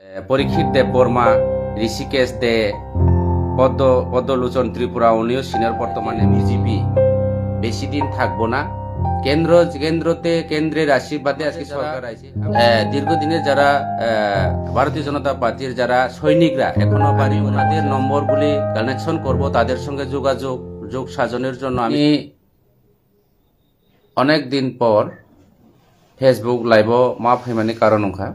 পরীক্ষিত দেববর্মা, ঋষিকেশ দে, পদ্মলোচন ত্রিপুরা উনিও সিনিয়র বর্তমানে বিজেপি বেশি দিন থাকবো না। কেন্দ্রের আশীর্বাদে আজকে সরকার আছে। দীর্ঘদিনের যারা ভারতীয় জনতা পার্টির যারা সৈনিকরা এখনো বাড়ি, ওনাদের নম্বরগুলি কানেকশন করব, তাদের সঙ্গে যোগ সাজনের জন্য আমি অনেক দিন পর ফেসবুক লাইভ মা ফैमानि কারণ ओंखा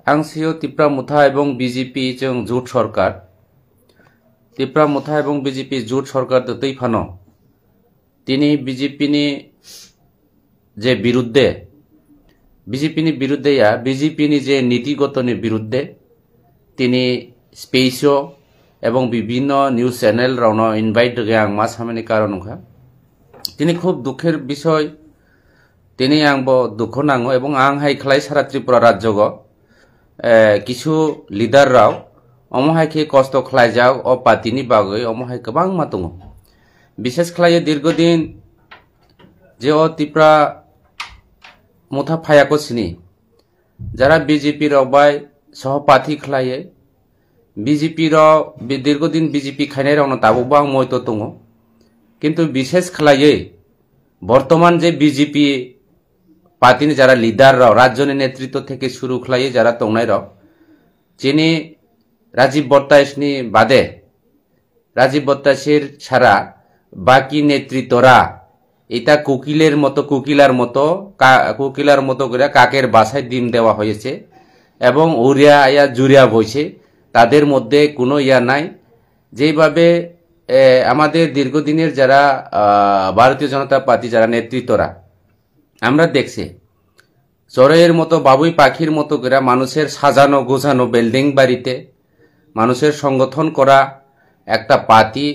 आं सियो तिप्रा मुथा एवं बीजेपी जों जुट सरकार तिप्रा मुथा एवं बीजेपी जुट सरकार तै फानो तिनी बीजेपी नि जे बिरुद्धे बीजेपी नि बिरुद्धे या बीजेपी नि जे नीतिगत नि बिरुद्धे तिनी स्पेसो एवं विभिन्न न्यूज चैनल राउनो इनवाइट गे आं मा सामने कारण ओंखा तिनी खूब दुखेर विषय तिनी आंबो दुख नांगो एवं आं हाय खलाय सारा त्रिपुरा राज्यग किछु लिडार राव अमहायके कष्ट खलायजाक अ पार्टीनि बागै अमहाय गोबां मा दङ। विशेष खलाय दीर्घदिन जे अ त्रिपुरा मुथा फायाको सिनि যারা বিজেপি রাবাय सहपाठी खलाय বিজেপি राव दीर्घदिन বিজেপি खायनाय रावनो दाबोबां मयतो दङ किन्तु विशेष खलाय बर्तमान जे বিজেপি पार्टी जरा लिडार राव राज्य नेतृत्व थे शुरू खलाय जरा तंनाय राव जिनि राजीव बट्टायसनि बादे राजीव बट्टायसर छाड़ा बाकी नेतृत्वरा इटा कोकिलार मतो करे काकेर बासाय डिम देवा हयेछे एवं उरिया या जुरिया बइछे तादेर मध्य कोनो इया नाई जेइभाबे आमादेर दीर्घदिनेर जरा भारतीय जनता पार्टी जरा नेतृत्वरा আমরা দেখছি চড়াইয়ের মতো বাবুই পাখির মতো করে মানুষের সাজানো গোছানো বিল্ডিং বাড়িতে মানুষের সংগঠন করা একটা পার্টি,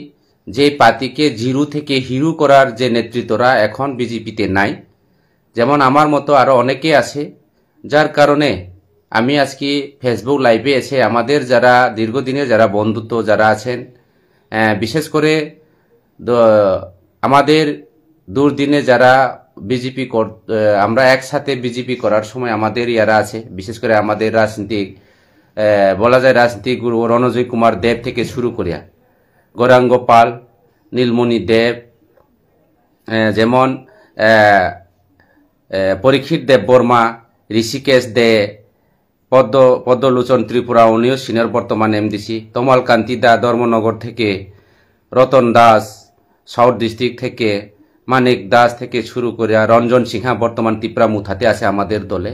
যে পার্টিকে জিরো থেকে হিরো করার যে নেতৃত্বরা এখন বিজেপিতে নাই, যেমন আমার মতো আরো অনেকে আছে, যার কারণে আমি আজকে ফেসবুক লাইভে এসে আমাদের যারা দীর্ঘদিনের যারা বন্ধুত্ব যারা আছেন, বিশেষ করে আমাদের দুর্দিনে যারা বিজেপি আমরা একসাথে বিজেপি করার সময় আমাদের ইয়ারা আছে, বিশেষ করে আমাদের রাজনীতিক বলা যায় রাজনীতিক গুরু রণজয় কুমার দেব থেকে শুরু করিয়া গৌরাঙ্গ পাল, নীলমণি দেব, যেমন পরীক্ষিত দেববর্মা, ঋষিকেশ দে, পদ্মলোচন ত্রিপুরা উনিও সিনিয়র বর্তমান এমডিসি, তমাল কান্তি দা ধর্মনগর থেকে, রতন দাস সাউথ ডিস্ট্রিক্ট থেকে, মানিক দাস থেকে শুরু করে রঞ্জন সিংহা বর্তমান ত্রিপুরা মুথাতে আছে আমাদের দলে।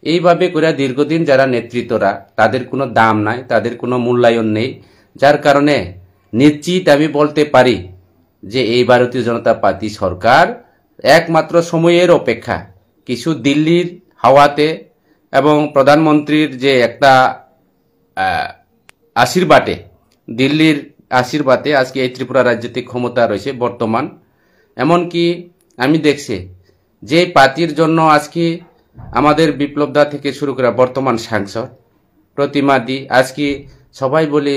এইভাবে করে দীর্ঘদিন যারা নেতৃত্বরা তাদের কোনো দাম নাই, তাদের কোনো মূল্যায়ন নেই, যার কারণে নিশ্চিত আমি বলতে পারি যে এই ভারতীয় জনতা পার্টি সরকার একমাত্র সময়ের অপেক্ষা। কিছু দিল্লির হাওয়াতে এবং প্রধানমন্ত্রীর যে একটা আশীর্বাদে, দিল্লির আশীর্বাদে আজকে এই ত্রিপুরা রাজ্যতে ক্ষমতা রয়েছে বর্তমান। এমনকি আমি দেখছি যে পার্টির জন্য আজকে আমাদের বিপ্লবদা থেকে শুরু করে বর্তমান সাংসদ প্রতিমাদি আজকে সবাই বলে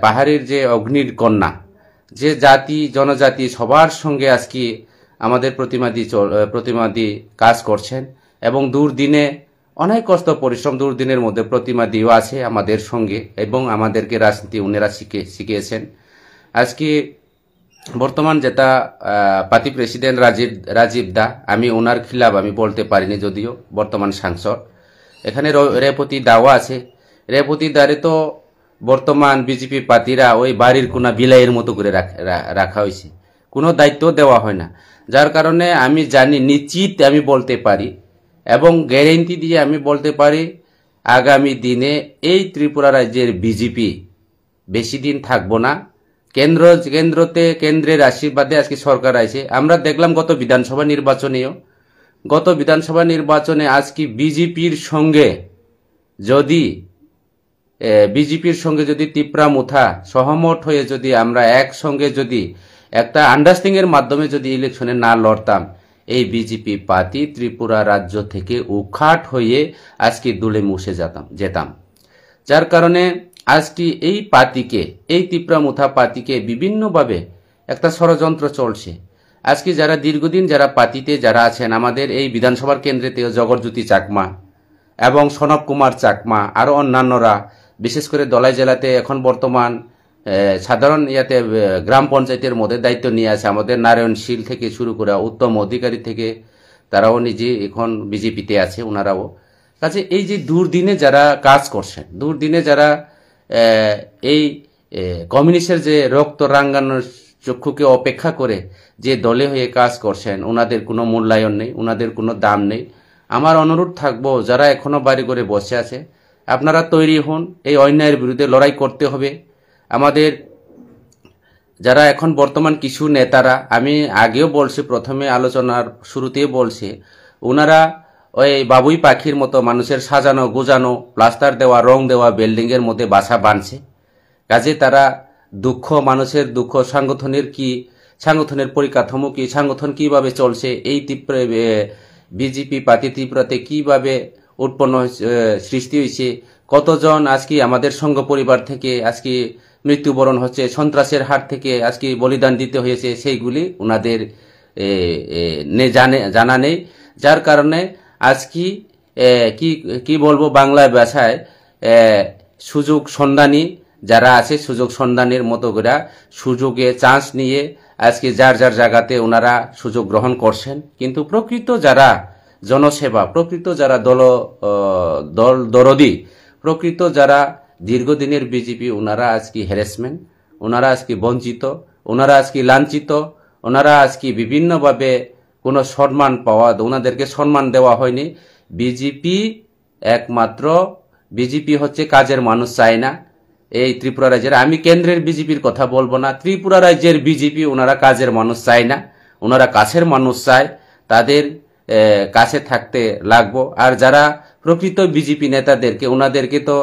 পাহাড়ের যে অগ্নির কন্যা, যে জাতি জনজাতি সবার সঙ্গে আজকে আমাদের প্রতিমাদি কাজ করছেন এবং দুর্দিনে অনেক কষ্ট পরিশ্রম দুর্দিনের মধ্যে প্রতিমাদিও আছে আমাদের সঙ্গে এবং আমাদেরকে রাজনীতি উনারা শিখিয়েছেন। আজকে বর্তমান যেটা পার্টি প্রেসিডেন্ট রাজীব দা, আমি ওনার খিলাফ আমি বলতে পারিনি, যদিও বর্তমান সাংসদ। এখানে রেপতি দাও আছে, রেপতি দারে তো বর্তমান বিজেপি পার্টিরা ওই বাড়ির কোনা বিলাইয়ের মতো করে রাখা হয়েছে, কোনো দায়িত্ব দেওয়া হয় না, যার কারণে আমি জানি নিশ্চিত আমি বলতে পারি এবং গ্যারেন্টি দিয়ে আমি বলতে পারি আগামী দিনে এই ত্রিপুরা রাজ্যের বিজেপি বেশি দিন থাকবো না। কেন্দ্রের আশীর্বাদে আজকে সরকার আছে। আমরা দেখলাম গত বিধানসভা নির্বাচনে আজকে বিজেপির সঙ্গে যদি ত্রিপুরা মুথা সহমত হয়ে যদি আমরা একসঙ্গে যদি একটা আন্ডারস্ট্যান্ডিং এর মাধ্যমে যদি ইলেকশনে না লড়তাম, এই বিজেপি পার্টি ত্রিপুরা রাজ্য থেকে উৎখাট হয়ে আজকে দুলে মুছে যেতাম। যার কারণে আজকে এই পার্টিকে, এই ত্রিপুরা মুথা পার্টিকে বিভিন্নভাবে একটা ষড়যন্ত্র চলছে। আজকে যারা দীর্ঘদিন যারা পার্টিতে যারা আছেন, আমাদের এই বিধানসভার কেন্দ্রেতে জগৎজ্যোতি চাকমা, এবং সনব কুমার চাকমা আরও অন্যান্যরা, বিশেষ করে ধলাই জেলাতে এখন বর্তমান সাধারণ গ্রাম পঞ্চায়েতের মধ্যে দায়িত্ব নিয়ে আছে আমাদের নারায়ণশীল থেকে শুরু করে উত্তম অধিকারী থেকে, তারাও নিজে এখন বিজেপিতে আছে ওনারাও। কাজে এই যে দুর্দিনে যারা কাজ করছেন, দুর্দিনে যারা এই কমিউনিস্টের যে রক্ত রাঙ্গানোর চক্ষুকে অপেক্ষা করে যে দলে হয়ে কাজ করছেন, ওনাদের কোনো মূল্যায়ন নেই, ওনাদের কোনো দাম নেই। আমার অনুরোধ থাকবো, যারা এখনো বাড়ি করে বসে আছে, আপনারা তৈরি হন, এই অন্যায়ের বিরুদ্ধে লড়াই করতে হবে। আমাদের যারা এখন বর্তমান কিছু নেতারা, আমি আগেও বলছি, প্রথমে আলোচনার শুরুতেই বলছি, ওনারা ওই বাবুই পাখির মতো মানুষের সাজানো গোজানো প্লাস্টার দেওয়া রং দেওয়া বিল্ডিংয়ের মধ্যে বাসা বাঁধছে। কাজে তারা দুঃখ, মানুষের দুঃখ, সাংগঠনের পরিকাঠামো কি, সাংগঠন কিভাবে চলছে, এই বিজেপি পার্টি ত্রিপুরাতে কিভাবে উৎপন্ন সৃষ্টি হয়েছে, কতজন আজকে আমাদের সংঘ পরিবার থেকে আজকে মৃত্যুবরণ হচ্ছে, সন্ত্রাসের হাত থেকে আজকে বলিদান দিতে হয়েছে, সেইগুলি ওনাদের জানা নেই। যার কারণে আজকে কি বলবো বাংলায় ভাষায়, সুযোগ সন্ধানী যারা আছে, সুযোগ সন্ধানের মতো করে সুযোগে চান্স নিয়ে আজকে যার যার জায়গাতে ওনারা সুযোগ গ্রহণ করছেন। কিন্তু প্রকৃত যারা জনসেবা, প্রকৃত যারা দরদি, প্রকৃত যারা দীর্ঘদিনের বিজেপি, ওনারা আজকে হ্যারাসমেন্ট, ওনারা আজকে বঞ্চিত, ওনারা আজকে লাঞ্ছিত, ওনারা আজকে বিভিন্নভাবে কোনো সম্মান পাওয়া, ওনাদেরকে সম্মান দেওয়া হয়নি। বিজেপি হচ্ছে কাজের মানুষ চায় না। এই ত্রিপুরা রাজ্যের, আমি কেন্দ্রের বিজেপির কথা বলবো না, ত্রিপুরা রাজ্যের বিজেপি ওনারা কাজের মানুষ চায় না, ওনারা কাছের মানুষ চায়, তাদের কাছে থাকতে লাগবো। আর যারা প্রকৃত বিজেপি নেতাদেরকে, ওনাদেরকে তো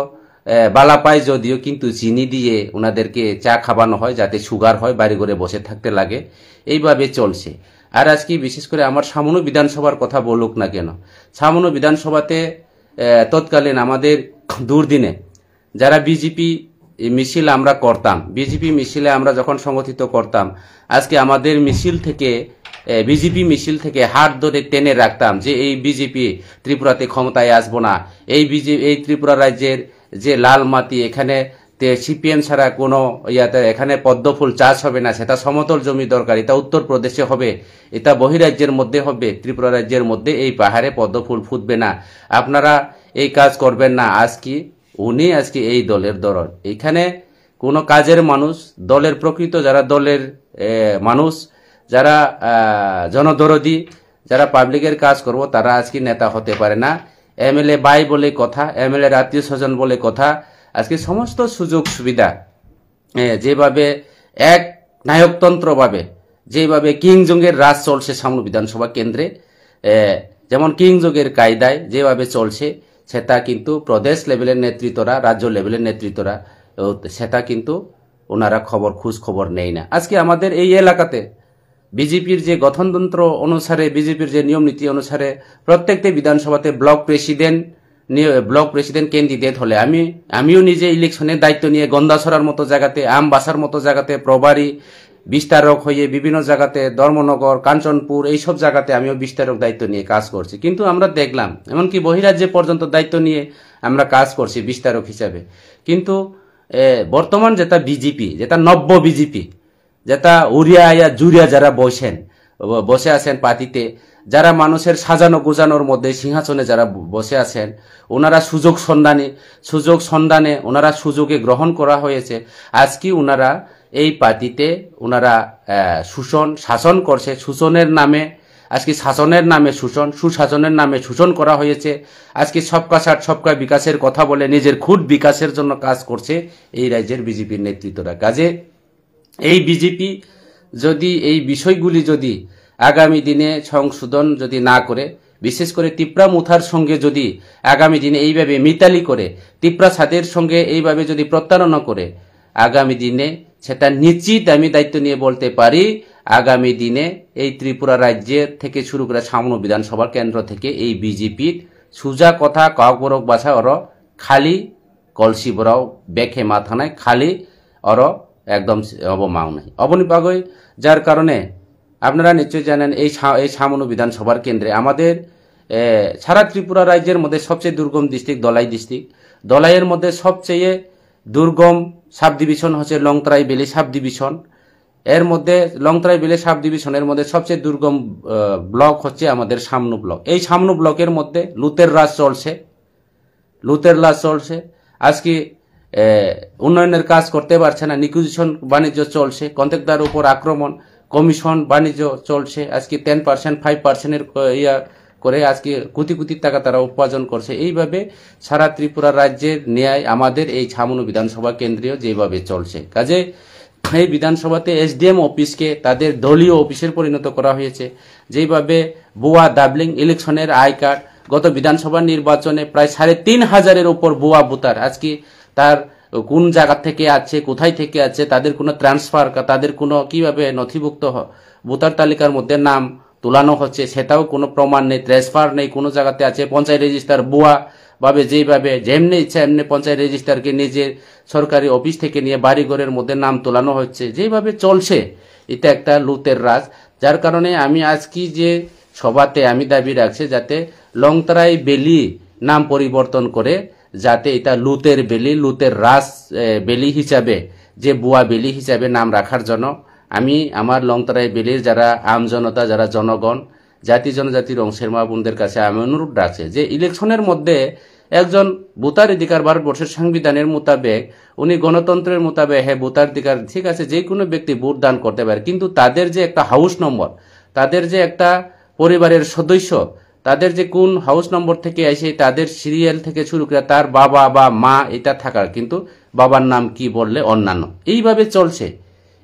বালা পায় যদিও, কিন্তু চিনি দিয়ে ওনাদেরকে চা খাওয়ানো হয় যাতে সুগার হয়, বাড়ি ঘরে বসে থাকতে লাগে, এইভাবে চলছে। আর আজকে বিশেষ করে আমার সামনো বিধানসভার কথা বলুক না কেন, সামনো বিধানসভাতে তৎকালীন আমাদের দুর্দিনে যারা বিজেপি মিছিল আমরা করতাম, বিজেপি মিছিলে আমরা যখন সংগঠিত করতাম, আজকে আমাদের মিছিল থেকে, বিজেপি মিছিল থেকে হাত ধরে টেনে রাখতাম যে এই বিজেপি ত্রিপুরাতে ক্ষমতায় আসবো না, এই ত্রিপুরা রাজ্যের যে লাল মাটি, এখানে সিপিএম ছাড়া কোনো এখানে পদ্মফুল চাষ হবে না, সেটা সমতল জমি দরকার, এটা উত্তরপ্রদেশে হবে, এটা বহিরাজ্যের মধ্যে হবে, ত্রিপুরা রাজ্যের মধ্যে এই পাহাড়ে পদ্মফুল ফুটবে না, আপনারা এই কাজ করবেন না। উনি আজকে এই দলের দরদ, এখানে কোনো কাজের মানুষ, দলের প্রকৃত যারা দলের মানুষ, যারা জনদরদি, যারা পাবলিকের কাজ করব, তারা আজকে নেতা হতে পারে না। এমএলএ ভাই বলে কথা, এমএলএ আত্মীয় স্বজন বলে কথা, আজকে সমস্ত সুযোগ সুবিধা যেভাবে এক নায়কতন্ত্রভাবে, যেভাবে কিংজঙ্গের রাজ চলছে সামনে বিধানসভা কেন্দ্রে, যেমন কিংজঙ্গের কায়দায় যেভাবে চলছে, সেটা কিন্তু প্রদেশ লেভেলের নেতৃত্বরা, রাজ্য লেভেলের নেতৃত্বরা, সেটা কিন্তু ওনারা খোঁজ খবর নেই না। আজকে আমাদের এই এলাকাতে বিজেপির যে গঠনতন্ত্র অনুসারে, বিজেপির যে নিয়ম নীতি অনুসারে, প্রত্যেকটি বিধানসভাতে ব্লক প্রেসিডেন্ট ক্যান্ডিডেট হলে, আমিও নিজে ইলেকশনের দায়িত্ব নিয়ে গন্দাছড়ার মতো জায়গাতে, আমবাসার মতো জায়গাতে, প্রভারী বিস্তারক হয়ে বিভিন্ন জায়গাতে, ধর্মনগর, কাঞ্চনপুর, এইসব জায়গাতে আমিও বিস্তারক দায়িত্ব নিয়ে কাজ করছি। কিন্তু আমরা দেখলাম, এমনকি বহিরাজ্যে পর্যন্ত দায়িত্ব নিয়ে আমরা কাজ করছি বিস্তারক হিসাবে। কিন্তু বর্তমান যেটা বিজেপি, যেটা নব্য বিজেপি, যেটা উড়িয়া জুড়িয়া যারা বসে আছেন পার্টিতে, যারা মানুষের সাজানো গোজানোর মধ্যে সিংহাসনে যারা বসে আছেন, ওনারা সুযোগ সন্ধানে ওনারা সুযোগে গ্রহণ করা হয়েছে। আজকে ওনারা এই পার্টিতে ওনারা শাসন করছে, শোষণের নামে, আজকে শাসনের নামে শোষণ, সুশাসনের নামে শোষণ করা হয়েছে। আজকে সবকা সাথ সবকা বিকাশের কথা বলে নিজের খুদ বিকাশের জন্য কাজ করছে এই রাজ্যের বিজেপির নেতৃত্বরা। কাজে এই বিজেপি যদি এই বিষয়গুলি যদি আগামী দিনে সংশোধন যদি না করে, বিশেষ করে তিপ্রা মুথার সঙ্গে যদি আগামী দিনে এইভাবে মিতালি করে, তিপ্রা সাদের সঙ্গে এইভাবে যদি প্রতারণা করে, আগামী দিনে সেটা নিশ্চিত আমি দায়িত্ব নিয়ে বলতে পারি, আগামী দিনে এই ত্রিপুরা রাজ্যের থেকে শুরু করে সামনো বিধানসভা কেন্দ্র থেকে এই বিজেপির সুজা কথা কাকবরক বাছা ওর খালি কলসি বরাও বেখে মাথা নাই, খালি ওর একদম অবমাও নাই অবনিপাগই। যার কারণে আপনারা নিশ্চয়ই জানেন এই সামনো বিধানসভার কেন্দ্রে আমাদের সারা ত্রিপুরা রাজ্যের মধ্যে সবচেয়ে দুর্গম ডিস্ট্রিক্ট দলাই ডিস্ট্রিক্ট। দলাইয়ের মধ্যে সবচেয়ে দুর্গম সাব ডিভিশন হচ্ছে লংতরাই বেলি সাব ডিভিশন। এর মধ্যে লংতরাই বেলি সাব ডিভিশনের মধ্যে সবচেয়ে দুর্গম ব্লক হচ্ছে আমাদের সামনু ব্লক। এই সামনু ব্লকের মধ্যে লুতের রাজ চলছে, লুতের রাজ চলছে। আজকে উন্নয়নের কাজ করতে পারছে না, নিকুজিশন বাণিজ্য চলছে, কন্ট্রাক্টর উপর আক্রমণ, কমিশন বাণিজ্য চলছে। আজকে 10% 5%-এর ইয়া করে আজকে কোটি কোটি টাকা তারা উপার্জন করছে। এইভাবে সারা ত্রিপুরা রাজ্যের ন্যায় আমাদের এই ছামনু বিধানসভা কেন্দ্রীয় যেভাবে চলছে, কাজে এই বিধানসভাতে এসডিএম অফিসকে তাদের দলীয় অফিসের পরিণত করা হয়েছে। যেভাবে ভুয়া ডাবলিং ইলেকশনের আই কার্ড, গত বিধানসভা নির্বাচনে প্রায় 3,500-এর উপর ভুয়া ভোটার, আজকে তার কোন জায়গা থেকে আছে, কোথায় থেকে আছে, তাদের কোনো ট্রান্সফার, তাদের কোনো কিভাবে নথিভুক্ত ভোটার তালিকার মধ্যে নাম তুলানো হচ্ছে সেটাও কোনো প্রমাণ নেই, ট্রান্সফার নেই, কোনো জায়গাতে আছে পঞ্চায়েত রেজিস্টার ভুয়া ভাবে যেভাবে যেমনি ইচ্ছা এমনি পঞ্চায়েত রেজিস্টারকে নিজের সরকারি অফিস থেকে নিয়ে বাড়িঘরের মধ্যে নাম তোলানো হচ্ছে, যেভাবে চলছে এটা একটা লুতের রাজ। যার কারণে আমি আজকে যে সভাতে আমি দাবি রাখছি যাতে লংতরাই বেলি নাম পরিবর্তন করে যাতে এটা লুতের বেলি, লুতের রাজ বেলি হিসাবে, যে বুয়া বেলি হিসাবে নাম রাখার জন্য আমি আমার লংতরাই বেলির যারা আমজনতা, যারা জনগণ, জাতি জনজাতির অংশের মা বোনদের কাছে আমি অনুরোধ রাখছি যে ইলেকশনের মধ্যে একজন ভোটার অধিকার ভারতবর্ষের সংবিধানের মোতাবেক, উনি গণতন্ত্রের মোতাবেক হ্যাঁ ভোটার অধিকার ঠিক আছে, যে কোনো ব্যক্তি ভোট দান করতে পারে, কিন্তু তাদের যে একটা হাউস নম্বর, তাদের যে একটা পরিবারের সদস্য, তাদের যে কোন হাউস নম্বর থেকে আসে, তাদের সিরিয়াল থেকে শুরু করে তার বাবা বা মা এটা থাকার, কিন্তু বাবার নাম কি বললে অন্যান্য, এইভাবে চলছে।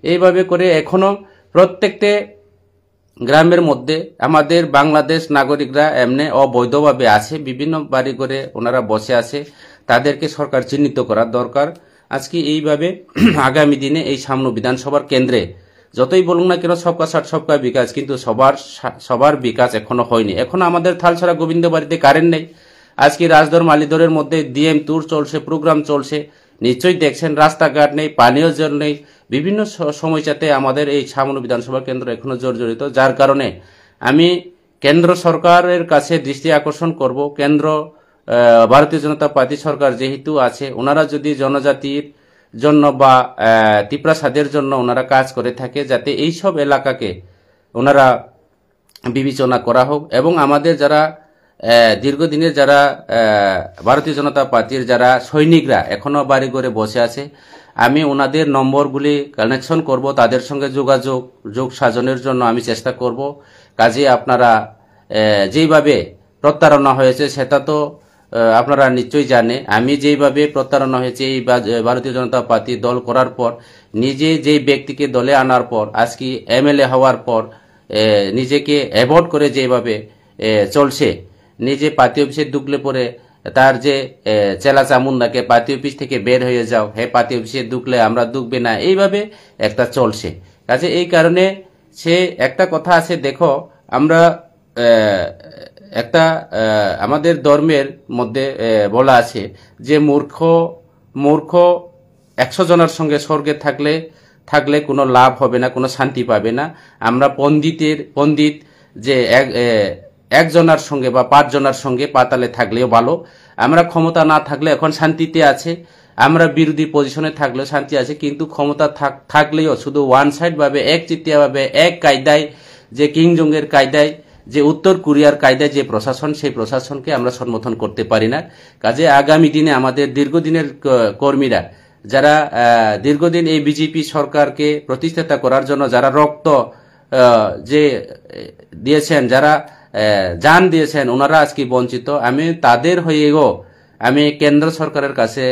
এইভাবে করে এখনো প্রত্যেকটা গ্রামের মধ্যে আমাদের বাংলাদেশ নাগরিকরা এমনি অবৈধভাবে আছে, বিভিন্ন বাড়ি করে ওনারা বসে আছে, তাদেরকে সরকার চিহ্নিত করার দরকার। আজকে এইভাবে আগামী দিনে এই সামনে বিধানসভার কেন্দ্রে যতই বলুন না কেন সবকা সাথ সবকা বিকাশ, কিন্তু সবার বিকাশ এখনো হয়নি। এখনো আমাদের থালছড়া গোবিন্দ বাড়িতে কারেন্ট নেই। আজকে রাজদর মালিদরের মধ্যে ডিএম ট্যুর চলছে, প্রোগ্রাম চলছে, নিশ্চয়ই দেখছেন রাস্তাঘাট নেই, পানীয় জল নেই। বিভিন্ন সমস্যাতে আমাদের এই সামনু বিধানসভা কেন্দ্র এখনো জর্জরিত। যার কারণে আমি কেন্দ্র সরকারের কাছে দৃষ্টি আকর্ষণ করব, কেন্দ্র ভারতীয় জনতা পার্টি সরকার যেহেতু আছে, ওনারা যদি জনজাতির জন্য বা তিপ্রাসাদের জন্য ওনারা কাজ করে থাকে, যাতে এইসব এলাকাকে ওনারা বিবেচনা করা হোক। এবং আমাদের যারা দীর্ঘদিনের যারা ভারতীয় জনতা পার্টির যারা সৈনিকরা এখনো বাড়ি করে বসে আছে, আমি ওনাদের নম্বরগুলি কানেকশন করব, তাদের সঙ্গে যোগ সাজনের জন্য আমি চেষ্টা করব। কাজে আপনারা যেইভাবে প্রতারণা হয়েছে সেটা তো আপনারা নিশ্চয়ই জানে। আমি যেইভাবে প্রতারণা হয়েছে এই ভারতীয় জনতা পার্টি দল করার পর, নিজে যেই ব্যক্তিকে দলে আনার পর, আজকে এমএলএ হওয়ার পর নিজেকে অ্যাভয়েড করে যেভাবে চলছে, নিজে পার্টি অফিসে ঢুকলে পরে তার যে চেলা চামুন্দাকে পার্টি অফিস থেকে বের হয়ে যাও, হে পার্টি অফিসে ঢুকলে আমরা ঢুকবে না, এইভাবে একটা চলছে। কাজে এই কারণে সে একটা কথা আছে, দেখো আমরা একটা আমাদের ধর্মের মধ্যে বলা আছে যে মূর্খ 100 জনের সঙ্গে স্বর্গে থাকলে কোনো লাভ হবে না, কোনো শান্তি পাবে না। আমরা পণ্ডিত যে একজনের সঙ্গে বা 5 জনের সঙ্গে পাতালে থাকলেও ভালো। আমরা ক্ষমতা না থাকলে এখন শান্তিতে আছে, আমরা বিরোধী পজিশনে থাকলেও শান্তি আছে, কিন্তু ক্ষমতা থাকলেও শুধু ওয়ান সাইড ভাবে, একচিটিয়া ভাবে, এক কায়দায়, যে কিং জংয়ের কায়দায়, যে উত্তর কোরিয়ার কায়দায় যে প্রশাসন, সেই প্রশাসনকে আমরা সমর্থন করতে পারি না। কাজে আগামী দিনে আমাদের দীর্ঘদিনের কর্মীরা, যারা দীর্ঘদিন এই বিজেপি সরকারকে প্রতিষ্ঠাতা করার জন্য যারা রক্ত যে দিয়েছেন, যারা জান দিয়েছেন, ওনারা আজকে বঞ্চিত। আমি তাদের হয়েও আমি কেন্দ্র সরকারের কাছে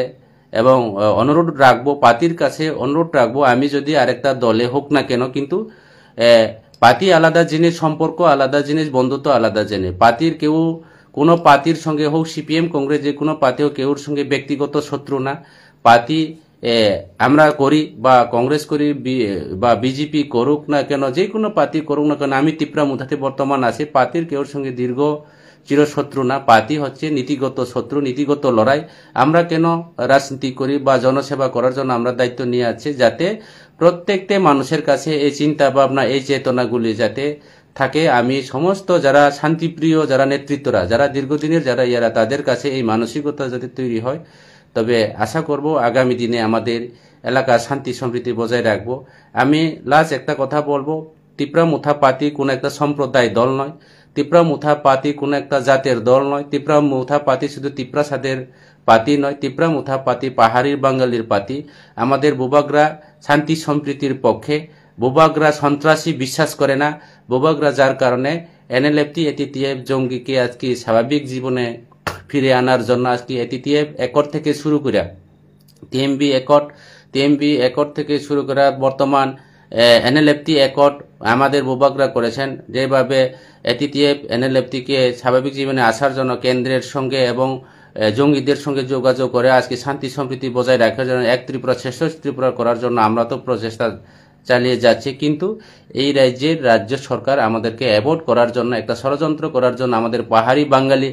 এবং অনুরোধ রাখবো, পার্টির কাছে অনুরোধ রাখবো, আমি যদি আরেকটা দলে হোক না কেন, কিন্তু পার্টি আলাদা জিনিস, সম্পর্ক আলাদা জিনিস, বন্ধুত্ব আলাদা জিনিস। পার্টির কেউ কোনো পার্টির সঙ্গে হোক, সিপিএম কংগ্রেস যে কোনো পার্টি হোক, কেউর সঙ্গে ব্যক্তিগত শত্রু না। পার্টি আমরা করি বা কংগ্রেস করি বা বিজেপি করুক না কেন, যে কোনো পার্টি করুক না কেন, আমি ত্রিপুরা মুথাতে বর্তমান আছি, পার্টির কেউর সঙ্গে দীর্ঘ চিরশত্রু না। পার্টি হচ্ছে নীতিগত শত্রু, নীতিগত লড়াই। আমরা কেন রাজনীতি করি বা জনসেবা করার জন্য আমরা দায়িত্ব নিয়ে আছি, যাতে প্রত্যেকটা মানুষের কাছে এই চিন্তা ভাবনা, এই চেতনাগুলি যাতে থাকে আমি সমস্ত যারা শান্তিপ্রিয় যারা নেতৃত্বরা যারা দীর্ঘদিনের যারা ইয়ারা তাদের কাছে এই মানসিকতা যদি তৈরি হয় তবে আশা করব আগামী দিনে আমাদের এলাকা শান্তি সম্প্রীতি বজায় রাখবো। আমি লাস্ট একটা কথা বলবো, তিপ্রা মুথা পাতি কোনো একটা সম্প্রদায় দল নয়, তিপ্রা মুথা পাতি কোনো একটা জাতের দল নয়, তিপ্রা মুথা পাতি শুধু তিপ্রা সাদের পাতি নয়, তিপ্রা মুথা পাতি পাহাড়ির বাঙালির পাতি। আমাদের বুবাগরা শান্তি সম্প্রীতির পক্ষে, বুবাগরা সন্ত্রাসী বিশ্বাস করে না, বুবাগরা যার কারণে এনএলএফটি এটিটিএফ জঙ্গিকে আজকে স্বাভাবিক জীবনে ফিরে আনার জন্য আজকে এটিটিএফ একর থেকে শুরু করে টিএমবি একর থেকে শুরু করে বর্তমান এনএলএফটি একট আমাদের বুবাগরা করেছেন। যেভাবে এটিটিএফ এনএলএফটিকে স্বাভাবিক জীবনে আসার জন্য কেন্দ্রের সঙ্গে এবং জঙ্গিদের সঙ্গে যোগাযোগ করে আজকে শান্তি সম্প্রীতি বজায় রাখার জন্য এক ত্রিপুরা শ্রেষ্ঠ ত্রিপুরা করার জন্য আমরা তো প্রচেষ্টা চালিয়ে যাচ্ছি, কিন্তু এই রাজ্য সরকার আমাদেরকে অ্যাভয়েড করার জন্য একটা ষড়যন্ত্র করার জন্য আমাদের পাহাড়ি বাঙালি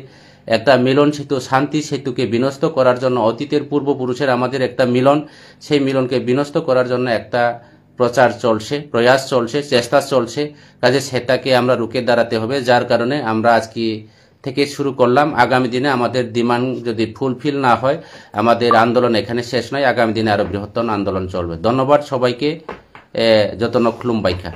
একটা মিলন সেতু শান্তি সেতুকে বিনষ্ট করার জন্য অতীতের পূর্বপুরুষের আমাদের একটা মিলন, সেই মিলনকে বিনষ্ট করার জন্য একটা প্রচার চলছে, প্রয়াস চলছে, চেষ্টা চলছে। কাজে সেটাকে আমরা রুখে দাঁড়াতে হবে, যার কারণে আমরা আজকে থেকে শুরু করলাম। আগামী দিনে আমাদের ডিমান্ড যদি ফুলফিল না হয় আমাদের আন্দোলন এখানে শেষ নয়, আগামী দিনে আরো বৃহত্তর আন্দোলন চলবে। ধন্যবাদ সবাইকে। যতন খুলুম বাইখা।